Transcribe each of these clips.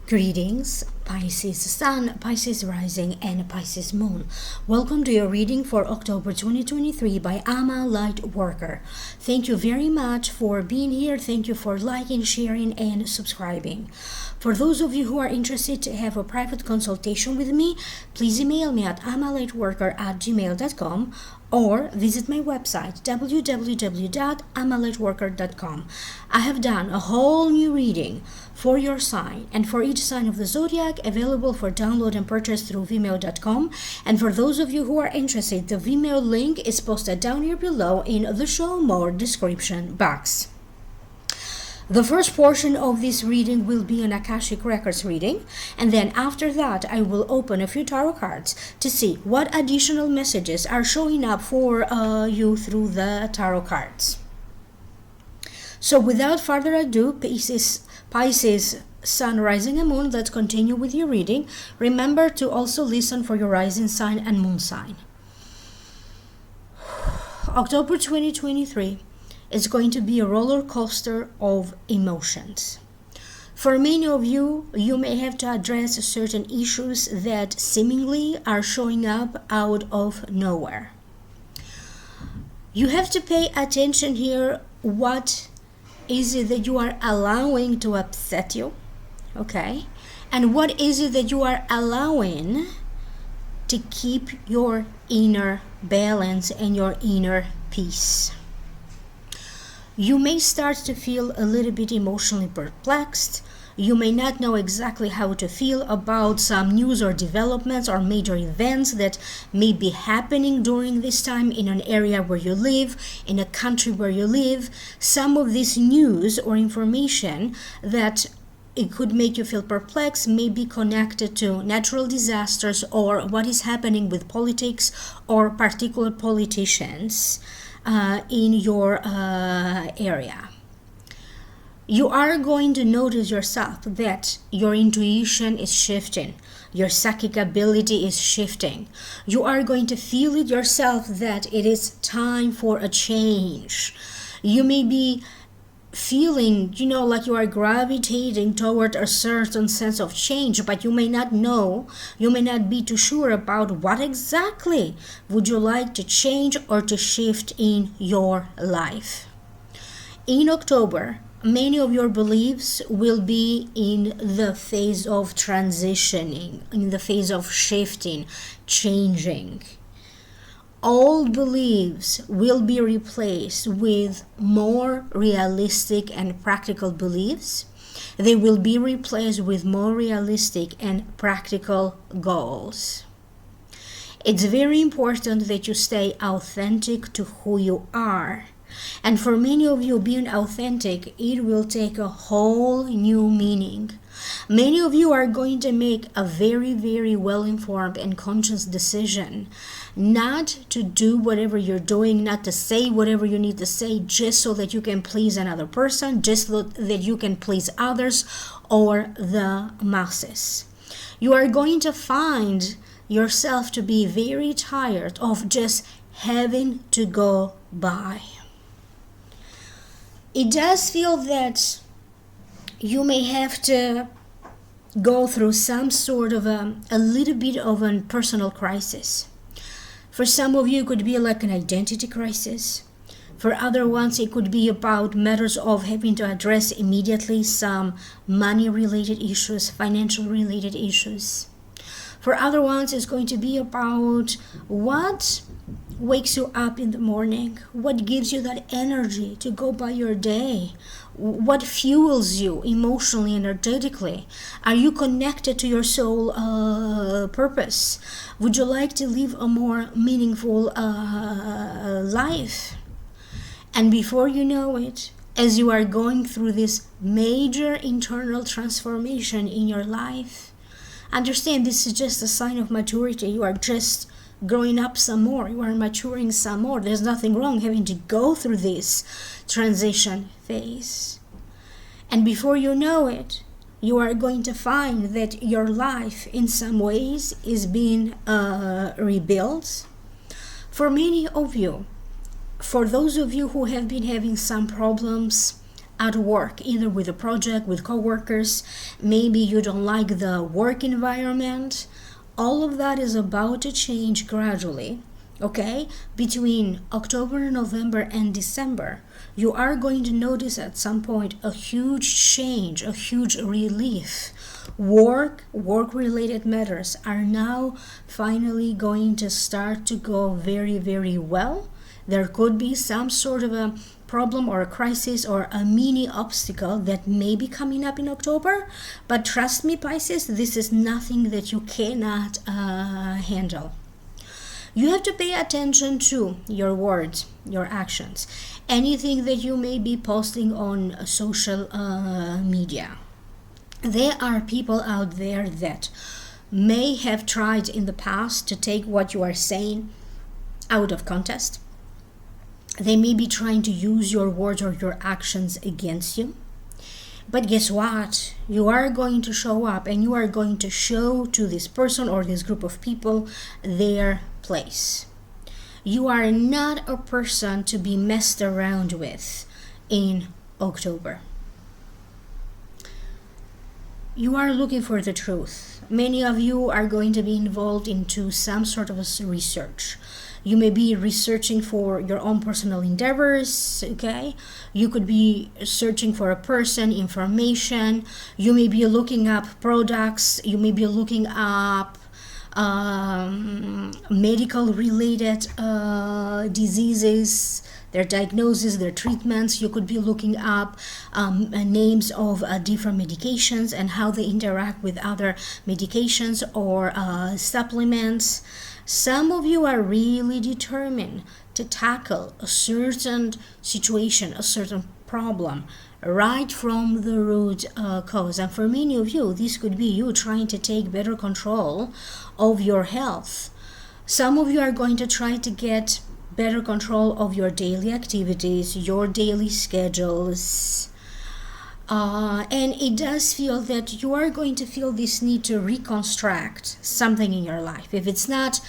Greetings, Pisces Sun, Pisces Rising, and Pisces Moon. Welcome to your reading for October 2023 by LightWorker. Thank you very much for being here. Thank you for liking, sharing, and subscribing. For those of you who are interested to have a private consultation with me, please email me at amalightworker@gmail.com or visit my website www.amalightworker.com. I have done a whole new reading for your sign and for each sign of the zodiac, available for download and purchase through vimeo.com. And for those of you who are interested, the Vimeo link is posted down here below in the show more description box. The first portion of this reading will be an Akashic Records reading, and then after that I will open a few tarot cards to see what additional messages are showing up for you through the tarot cards. So without further ado, Pisces Sun, Rising, and Moon, let's continue with your reading. Remember to also listen for your rising sign and moon sign. October 2023 is going to be a roller coaster of emotions. For many of you, you may have to address certain issues that seemingly are showing up out of nowhere. You have to pay attention here. What is it that you are allowing to upset you? Okay? And what is it that you are allowing to keep your inner balance and your inner peace? You may start to feel a little bit emotionally perplexed. You may not know exactly how to feel about some news or developments or major events that may be happening during this time in an area where you live, in a country where you live. Some of this news or information that it could make you feel perplexed may be connected to natural disasters or what is happening with politics or particular politicians in your area. You are going to notice yourself that your intuition is shifting, your psychic ability is shifting. You are going to feel it yourself that it is time for a change. You may be feeling, like you are gravitating toward a certain sense of change, but you may not know, you may not be too sure about what exactly would you like to change or to shift in your life. In October, many of your beliefs will be in the phase of transitioning, in the phase of shifting, changing. Old beliefs will be replaced with more realistic and practical beliefs. They will be replaced with more realistic and practical goals. It's very important that you stay authentic to who you are. And for many of you, being authentic, it will take a whole new meaning. Many of you are going to make a very, very well-informed and conscious decision not to do whatever you're doing, not to say whatever you need to say just so that you can please another person, just so that you can please others or the masses. You are going to find yourself to be very tired of just having to go by. It does feel that you may have to go through some sort of a little bit of a personal crisis. For some of you, it could be like an identity crisis. For other ones, it could be about matters of having to address immediately some money-related issues, financial-related issues. For other ones, it's going to be about what wakes you up in the morning, what gives you that energy to go by your day, what fuels you emotionally, energetically. Are you connected to your soul purpose? Would you like to live a more meaningful life? And before you know it, as you are going through this major internal transformation in your life, understand this is just a sign of maturity. You are just growing up some more. You are maturing some more. There's nothing wrong having to go through this transition phase. And before you know it, you are going to find that your life in some ways is being rebuilt. For many of you, for those of you who have been having some problems at work, either with a project, with coworkers, maybe you don't like the work environment, all of that is about to change gradually. Okay, between October, November, and December, you are going to notice at some point a huge change, a huge relief. Work-related matters are now finally going to start to go very, very well. There could be some sort of a problem or a crisis or a mini obstacle that may be coming up in October, but trust me, Pisces, this is nothing that you cannot handle. You have to pay attention to your words, your actions, anything that you may be posting on social media. There are people out there that may have tried in the past to take what you are saying out of context. They may be trying to use your words or your actions against you. But guess what? You are going to show up and you are going to show to this person or this group of people their place. You are not a person to be messed around with in October. You are looking for the truth. Many of you are going to be involved into some sort of a research. You may be researching for your own personal endeavors, okay? You could be searching for a person, information. You may be looking up products. You may be looking up medical related diseases, their diagnosis, their treatments. You could be looking up names of different medications and how they interact with other medications or supplements. Some of you are really determined to tackle a certain situation, a certain problem, right from the root cause. And for many of you, this could be you trying to take better control of your health. Some of you are going to try to get better control of your daily activities, your daily schedules. And it does feel that you are going to feel this need to reconstruct something in your life. If it's not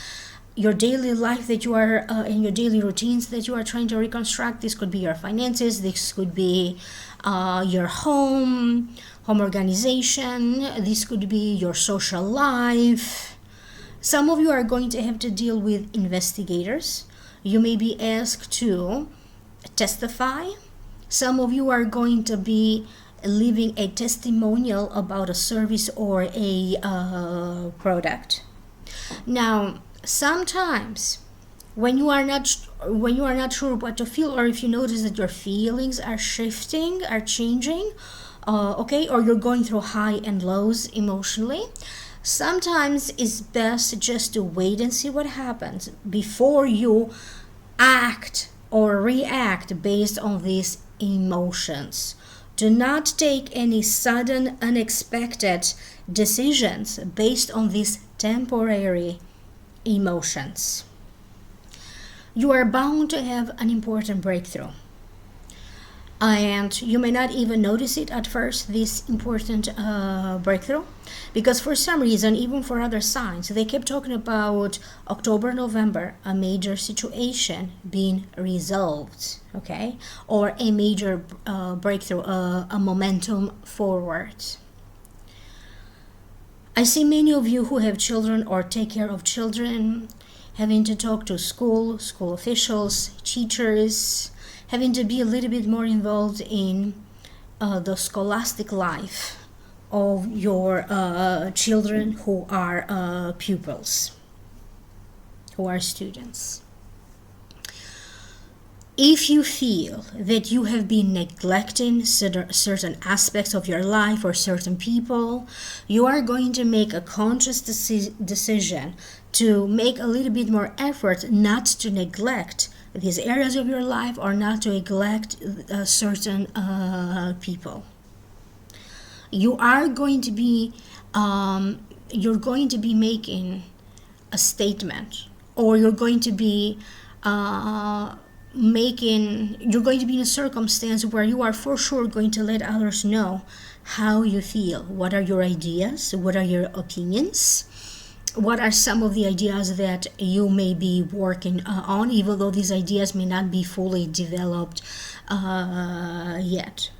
your daily life that you are in your daily routines that you are trying to reconstruct, this could be your finances, this could be your home organization, this could be your social life. Some of you are going to have to deal with investigators. You may be asked to testify. Some of you are going to be leaving a testimonial about a service or a product. Now, sometimes when you are not sure what to feel, or if you notice that your feelings are shifting, are changing, okay, or you're going through high and lows emotionally, sometimes it's best just to wait and see what happens before you act or react based on these emotions. Do not take any sudden, unexpected decisions based on these temporary emotions. You are bound to have an important breakthrough. And you may not even notice it at first, this important breakthrough, because for some reason, even for other signs, they kept talking about October, November, a major situation being resolved, okay, or a major breakthrough, a momentum forward. I see many of you who have children or take care of children having to talk to school officials, teachers, having to be a little bit more involved in the scholastic life of your children who are pupils, who are students. If you feel that you have been neglecting certain aspects of your life or certain people, you are going to make a conscious decision to make a little bit more effort not to neglect these areas of your life or not to neglect certain people. You are going to be you're going to be making a statement, or you're going to be you're going to be in a circumstance where you are for sure going to let others know how you feel. What are your ideas? What are your opinions? What are some of the ideas that you may be working on, even though these ideas may not be fully developed yet?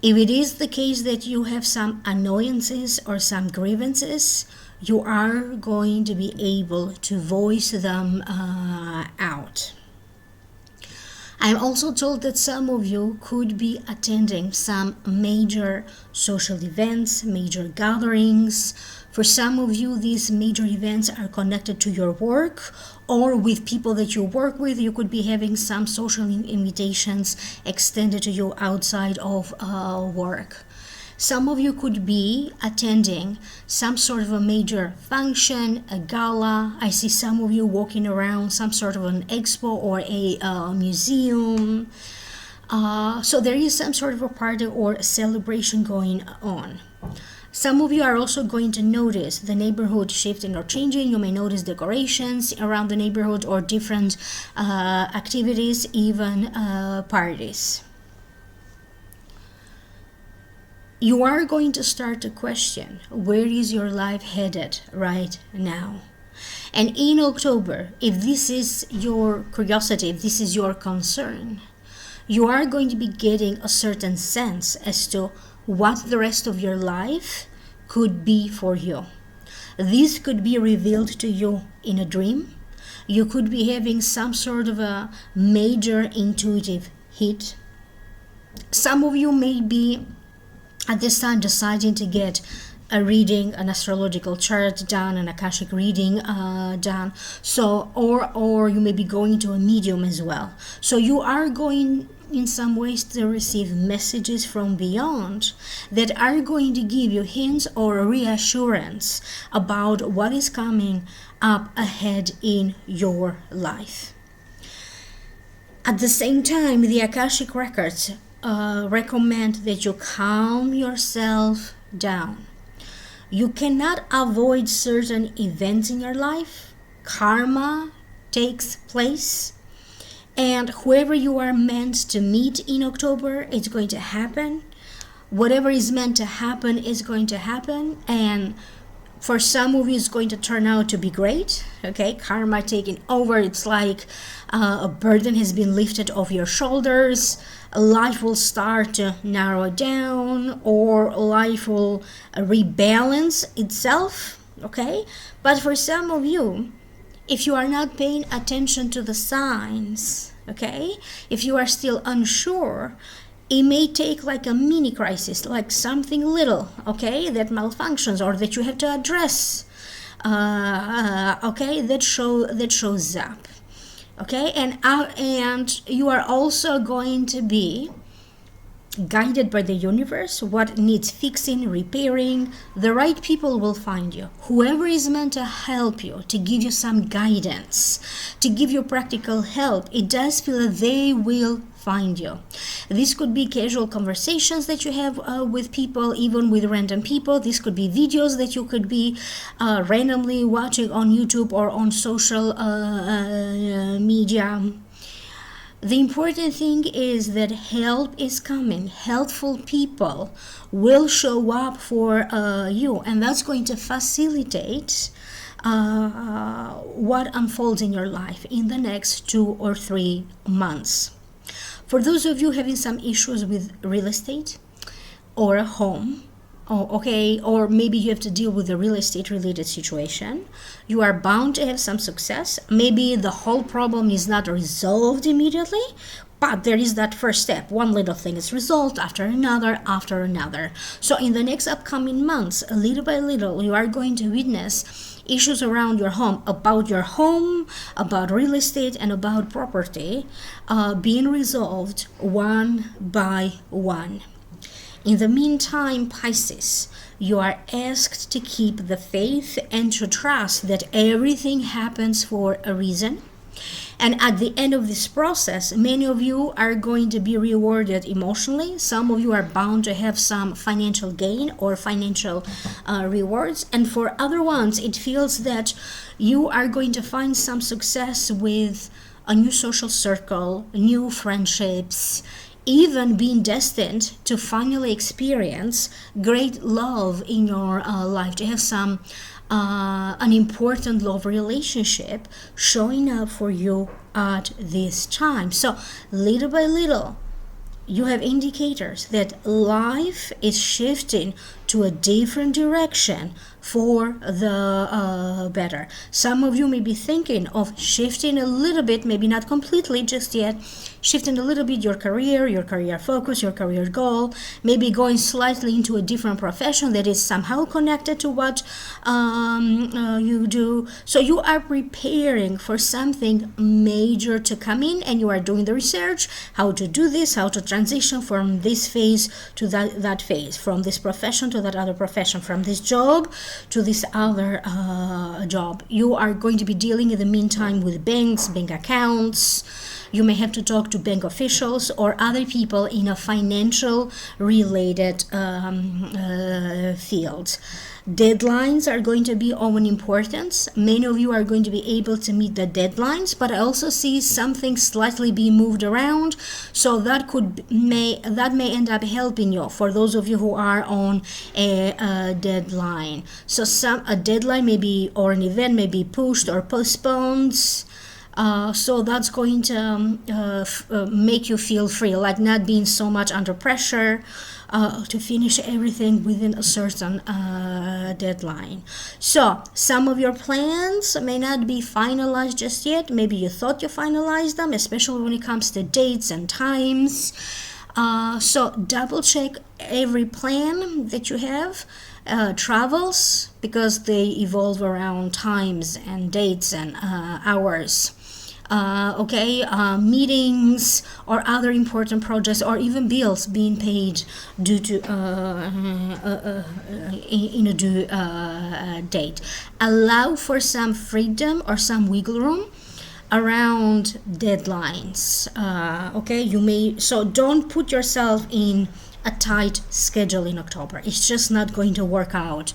If it is the case that you have some annoyances or some grievances, you are going to be able to voice them out. I'm also told that some of you could be attending some major social events, major gatherings. For some of you, these major events are connected to your work or with people that you work with. You could be having some social invitations extended to you outside of work. Some of you could be attending some sort of a major function, a gala. I see some of you walking around some sort of an expo or a museum. So there is some sort of a party or a celebration going on. Some of you are also going to notice the neighborhood shifting or changing. You may notice decorations around the neighborhood or different activities, even parties. You are going to start to question, where is your life headed right now? And in October, if this is your curiosity, if this is your concern, you are going to be getting a certain sense as to what the rest of your life could be for you. This could be revealed to you in a dream. You could be having some sort of a major intuitive hit. Some of you may be at this time deciding to get a reading, an astrological chart done, an Akashic reading done. So, or you may be going to a medium as well. So you are going in some ways to receive messages from beyond that are going to give you hints or reassurance about what is coming up ahead in your life. At the same time, the Akashic records recommend that you calm yourself down. You cannot avoid certain events in your life. Karma takes place. And whoever you are meant to meet in October, it's going to happen. Whatever is meant to happen is going to happen. And for some of you, it's going to turn out to be great. Okay, karma taking over. It's like a burden has been lifted off your shoulders. Life will start to narrow down, or life will rebalance itself. Okay, but for some of you, if you are not paying attention to the signs, okay, if you are still unsure, it may take like a mini crisis, like something little, okay, that malfunctions or that you have to address, okay, that shows up, okay, and you are also going to be guided by the universe. What needs fixing, repairing, the right people will find you. Whoever is meant to help you, to give you some guidance, to give you practical help, it does feel that they will find you. This could be casual conversations that you have with people, even with random people. This could be videos that you could be randomly watching on YouTube or on social media. The important thing is that help is coming. Helpful people will show up for you, and that's going to facilitate what unfolds in your life in the next 2 or 3 months. For those of you having some issues with real estate or a home, or maybe you have to deal with a real estate related situation, you are bound to have some success. Maybe the whole problem is not resolved immediately, but there is that first step. One little thing is resolved after another. So in the next upcoming months, little by little, you are going to witness issues around your home, about real estate, and about property being resolved one by one. In the meantime, Pisces, you are asked to keep the faith and to trust that everything happens for a reason. And at the end of this process, many of you are going to be rewarded emotionally. Some of you are bound to have some financial gain or financial rewards. And for other ones, it feels that you are going to find some success with a new social circle, new friendships, even being destined to finally experience great love in your life, to have some an important love relationship showing up for you at this time. So little by little, you have indicators that life is shifting to a different direction for the better. Some of you may be thinking of shifting a little bit, maybe not completely just yet, shifting a little bit your career focus, your career goal, maybe going slightly into a different profession that is somehow connected to what you do. So you are preparing for something major to come in, and you are doing the research, how to do this, how to transition from this phase to that phase, from this profession to that other profession, from this job to this other job. You are going to be dealing in the meantime with banks, bank accounts. You may have to talk to bank officials or other people in a financial related field. Deadlines are going to be of an importance. Many of you are going to be able to meet the deadlines, but I also see something slightly be moved around, so that may end up helping you for those of you who are on a deadline. So a deadline may be, or an event may be pushed or postponed. So that's going to make you feel free, like not being so much under pressure to finish everything within a certain deadline. So some of your plans may not be finalized just yet. Maybe you thought you finalized them, especially when it comes to dates and times. So double check every plan that you have. Travels, because they evolve around times and dates and hours. Meetings or other important projects, or even bills being paid due to in a due date. Allow for some freedom or some wiggle room around deadlines. So don't put yourself in a tight schedule in October. It's just not going to work out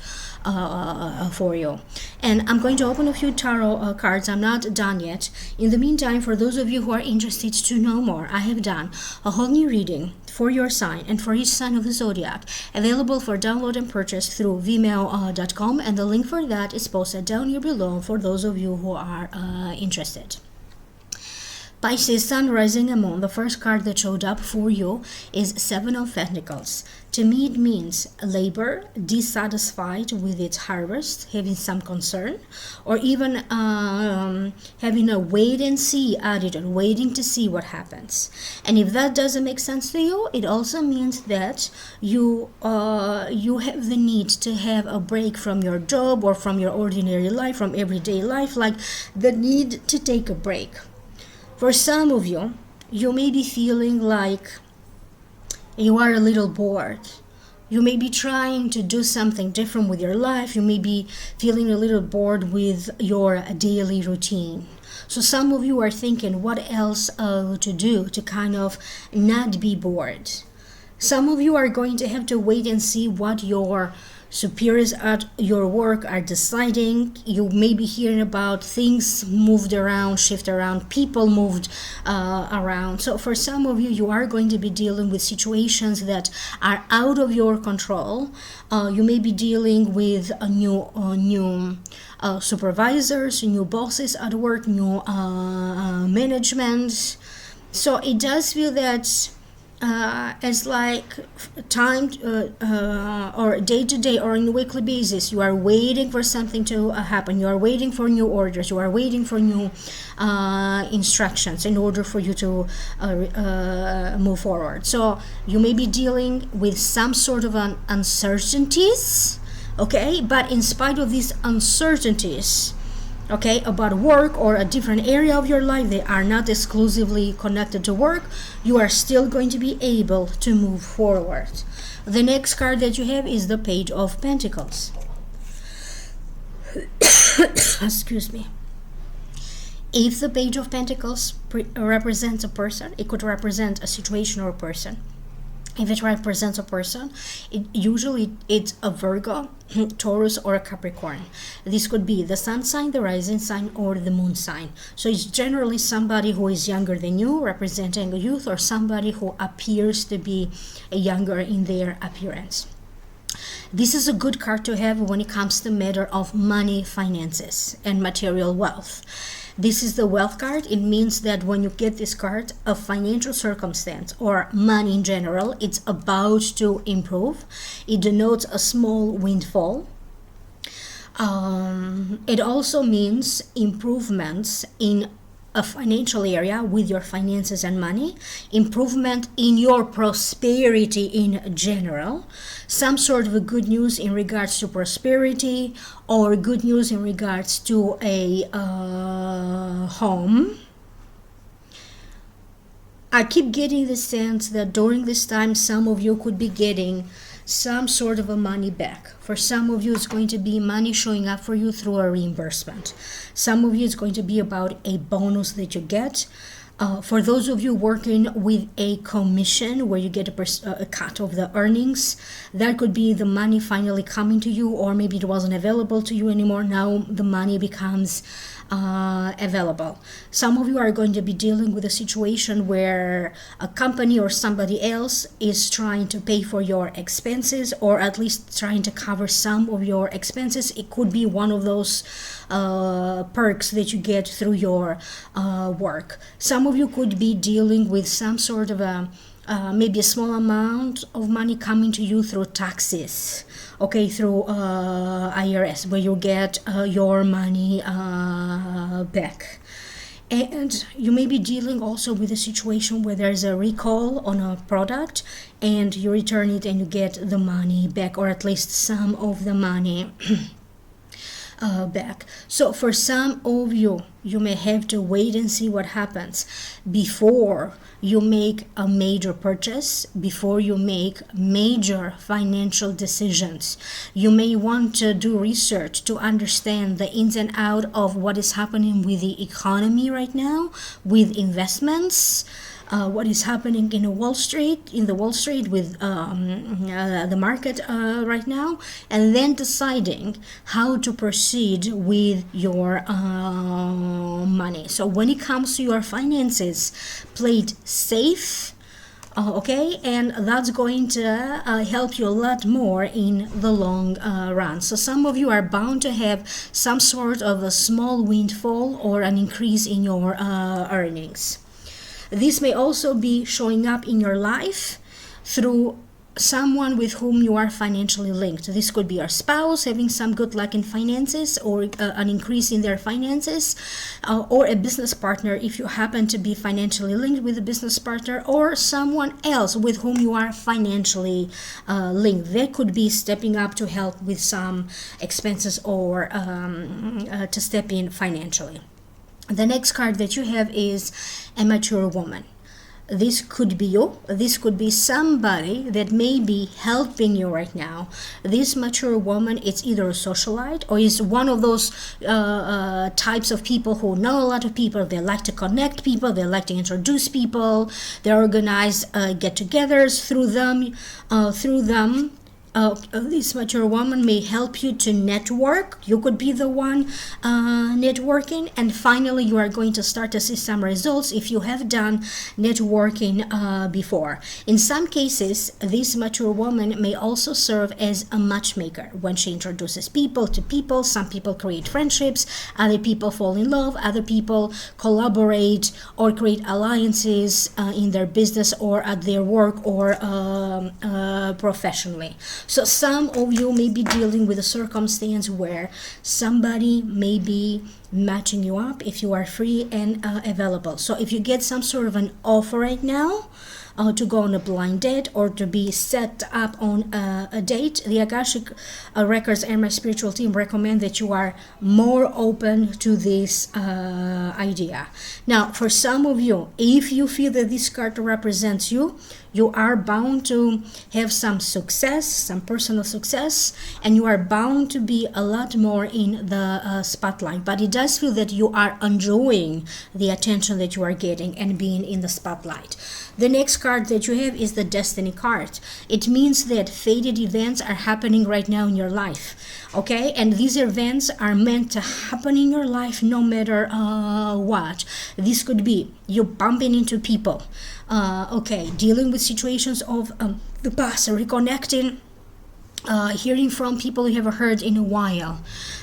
for you. And I'm going to open a few tarot cards. I'm not done yet. In the meantime, for those of you who are interested to know more, I have done a whole new reading for your sign and for each sign of the zodiac, available for download and purchase through vimeo.com, and the link for that is posted down here below for those of you who are interested. Pisces, Sun, Rising, and Moon. The first card that showed up for you is Seven of Pentacles. To me, it means labor, dissatisfied with its harvest, having some concern, or even having a wait-and-see attitude, waiting to see what happens. And if that doesn't make sense to you, it also means that you have the need to have a break from your job or from your ordinary life, from everyday life, like the need to take a break. For some of you, you may be feeling like you are a little bored. You may be trying to do something different with your life. You may be feeling a little bored with your daily routine. So some of you are thinking what else to do to kind of not be bored. Some of you are going to have to wait and see what your superiors at your work are deciding. You may be hearing about things moved around, shift around, people moved around. So for some of you, you are going to be dealing with situations that are out of your control. You may be dealing with new supervisors, new bosses at work, new management. So it does feel that as like time or day to day or on a weekly basis, you are waiting for something to happen. You are waiting for new orders. You are waiting for new instructions in order for you to move forward. So you may be dealing with some sort of uncertainties, okay? But in spite of these uncertainties, okay, about work or a different area of your life, they are not exclusively connected to work, you are still going to be able to move forward. The next card that you have is the Page of Pentacles. Excuse me. If the Page of Pentacles represents a person, it could represent a situation or a person. If it represents a person, it's a Virgo, Taurus, or a Capricorn. This could be the sun sign, the rising sign, or the moon sign. So it's generally somebody who is younger than you, representing a youth, or somebody who appears to be younger in their appearance. This is a good card to have when it comes to matter of money, finances, and material wealth. This is the wealth card. It means that when you get this card, a financial circumstance or money in general, it's about to improve. It denotes a small windfall. It also means improvements in a financial area with your finances and money, improvement in your prosperity in general, some sort of a good news in regards to prosperity, or good news in regards to a home. I keep getting the sense that during this time, some of you could be getting some sort of a money back. For some of you, it's going to be money showing up for you through a reimbursement. Some of you, it's going to be about a bonus that you get. For those of you working with a commission where you get a cut of the earnings, that could be the money finally coming to you, or maybe it wasn't available to you anymore. Now the money becomes available. Some of you are going to be dealing with a situation where a company or somebody else is trying to pay for your expenses, or at least trying to cover some of your expenses. It could be one of those perks that you get through your work. Some of you could be dealing with some sort of maybe a small amount of money coming to you through taxes, okay, through IRS, where you get your money back. And you may be dealing also with a situation where there's a recall on a product and you return it and you get the money back, or at least some of the money back. So for some of you, you may have to wait and see what happens before you make a major purchase, before you make major financial decisions. You may want to do research to understand the ins and outs of what is happening with the economy right now, with investments, what is happening in Wall Street, with the market right now, and then deciding how to proceed with your money. So when it comes to your finances, play it safe, okay, and that's going to help you a lot more in the long run. So some of you are bound to have some sort of a small windfall or an increase in your earnings. This may also be showing up in your life through someone with whom you are financially linked. This could be your spouse having some good luck in finances, or an increase in their finances, or a business partner if you happen to be financially linked with a business partner, or someone else with whom you are financially linked. They could be stepping up to help with some expenses, or to step in financially. The next card that you have is a mature woman. This could be you. This could be somebody that may be helping you right now. This mature woman, it's either a socialite or is one of those types of people who know a lot of people. They like to connect people. They like to introduce people. They organize get-togethers through them. This mature woman may help you to network. You could be the one networking, and finally you are going to start to see some results if you have done networking before. In some cases, this mature woman may also serve as a matchmaker when she introduces people to people. Some people create friendships, other people fall in love, other people collaborate or create alliances in their business or at their work or professionally. So some of you may be dealing with a circumstance where somebody may be matching you up if you are free and available. So if you get some sort of an offer right now to go on a blind date or to be set up on a date, the Akashic Records and my spiritual team recommend that you are more open to this idea. Now, for some of you, if you feel that this card represents you, You are bound to have some success, some personal success, and you are bound to be a lot more in the spotlight. But it does feel that you are enjoying the attention that you are getting and being in the spotlight. The next card that you have is the Destiny card. It means that fated events are happening right now in your life, okay? And these events are meant to happen in your life no matter what. This could be you bumping into people, okay, dealing with situations of the past, reconnecting, hearing from people you haven't heard in a while,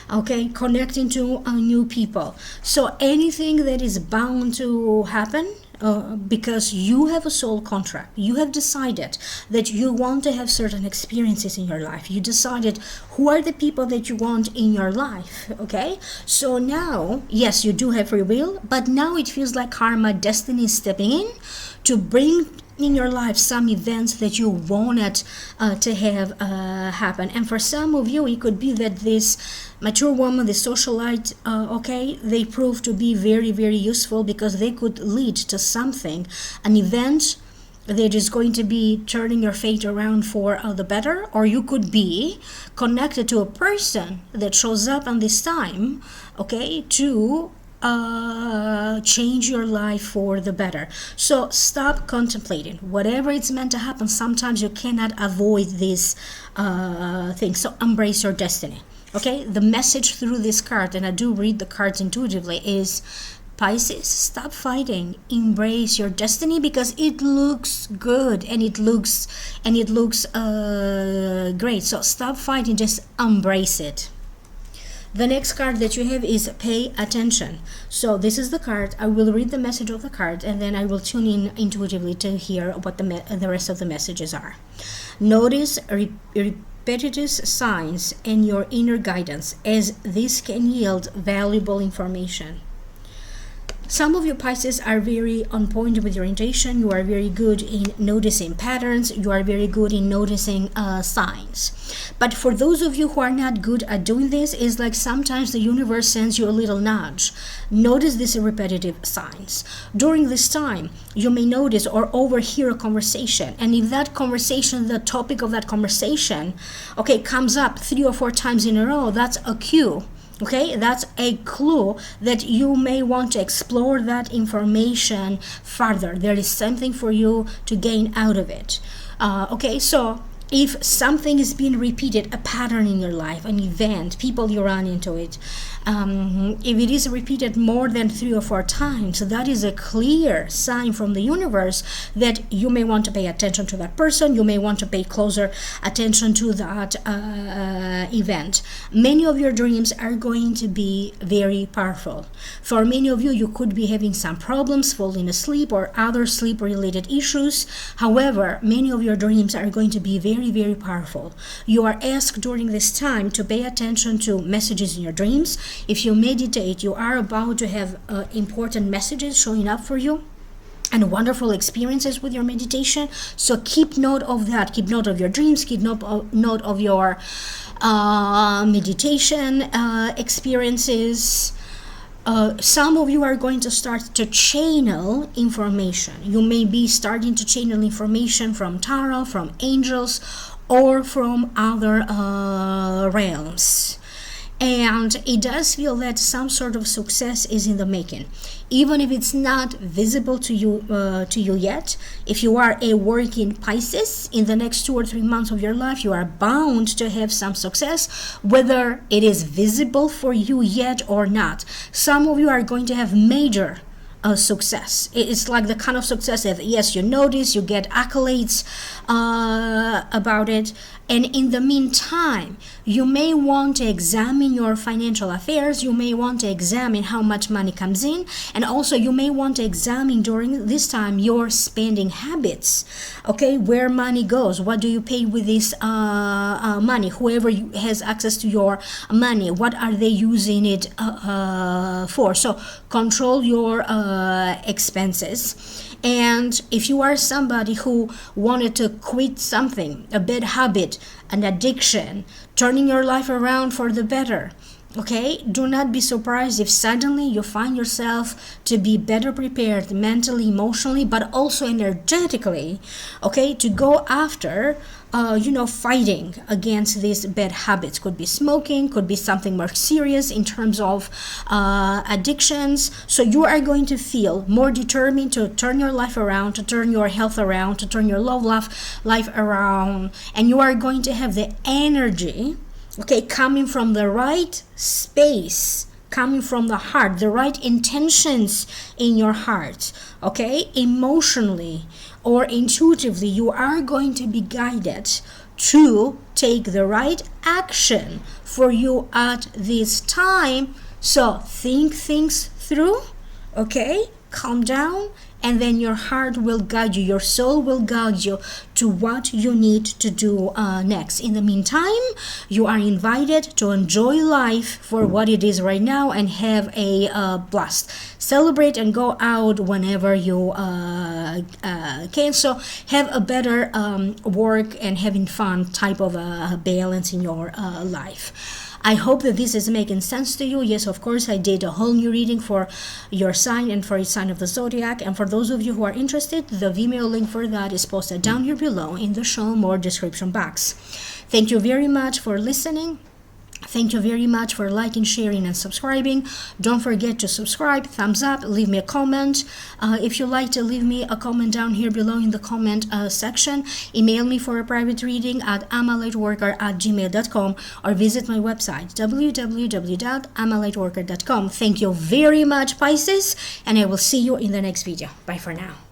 okay, connecting to new people. So anything that is bound to happen, because you have a soul contract, you have decided that you want to have certain experiences in your life, you decided who are the people that you want in your life, okay? So now, yes, you do have free will, but now it feels like karma, destiny is stepping in to bring in your life some events that you wanted to have happen. And for some of you, it could be that this mature woman, this socialite, okay, they prove to be very, very useful because they could lead to something, an event that is going to be turning your fate around for the better. Or you could be connected to a person that shows up on this time, okay, to change your life for the better. So stop contemplating. Whatever it's meant to happen, sometimes you cannot avoid these things. So embrace your destiny. Okay, the message through this card, and I do read the cards intuitively, is Pisces, stop fighting, embrace your destiny, because it looks good and it looks great. So stop fighting, just embrace it. The next card that you have is pay attention. So this is the card. I will read the message of the card and then I will tune in intuitively to hear what the rest of the messages are. Notice repetitive signs in your inner guidance, as this can yield valuable information. Some of you Pisces are very on point with your intuition. You are very good in noticing patterns. You are very good in noticing signs. But for those of you who are not good at doing this, it's like sometimes the universe sends you a little nudge. Notice these repetitive signs. During this time, you may notice or overhear a conversation. And if that conversation, the topic of that conversation, okay, comes up 3 or 4 times in a row, that's a cue. Okay, that's a clue that you may want to explore that information further. There is something for you to gain out of it. Okay, so if something is being repeated, a pattern in your life, an event, people you run into it, if it is repeated more than 3 or 4 times, that is a clear sign from the universe that you may want to pay attention to that person. You may want to pay closer attention to that event. Many of your dreams are going to be very powerful. For many of you, you could be having some problems falling asleep or other sleep-related issues. However, many of your dreams are going to be very, very powerful. You are asked during this time to pay attention to messages in your dreams. If you meditate, you are about to have important messages showing up for you and wonderful experiences with your meditation. So keep note of that. Keep note of your dreams. Keep note of your meditation experiences. Some of you are going to start to channel information. You may be starting to channel information from tarot, from angels, or from other realms. And it does feel that some sort of success is in the making, even if it's not visible to you yet. If you are a working Pisces, in the next 2 or 3 months of your life, you are bound to have some success, whether it is visible for you yet or not. Some of you are going to have major success. It's like the kind of success that, yes, you notice, you get accolades about it. And in the meantime, you may want to examine your financial affairs. You may want to examine how much money comes in. And also you may want to examine during this time your spending habits. Okay, where money goes. What do you pay with this money? Whoever has access to your money, what are they using it for? So control your expenses. And if you are somebody who wanted to quit something, a bad habit, an addiction, turning your life around for the better, Okay, do not be surprised if suddenly you find yourself to be better prepared mentally, emotionally, but also energetically, okay, to go after fighting against these bad habits. Could be smoking, could be something more serious in terms of addictions. So you are going to feel more determined to turn your life around, to turn your health around, to turn your life around, and you are going to have the energy, okay, coming from the right space, coming from the heart, the right intentions in your heart, okay, emotionally or intuitively, you are going to be guided to take the right action for you at this time. So think things through, okay, calm down, and then your heart will guide you, your soul will guide you to what you need to do next. In the meantime, you are invited to enjoy life for what it is right now and have a blast. Celebrate and go out whenever you can. So have a better work and having fun type of balance in your life. I hope that this is making sense to you. Yes, of course, I did a whole new reading for your sign and for each sign of the zodiac. And for those of you who are interested, the Vimeo link for that is posted down here below in the show more description box. Thank you very much for listening. Thank you very much for liking, sharing, and subscribing. Don't forget to subscribe, thumbs up, leave me a comment. If you like to leave me a comment down here below in the comment section, email me for a private reading at amalightworker@gmail.com or visit my website www.amalightworker.com. Thank you very much, Pisces, and I will see you in the next video. Bye for now.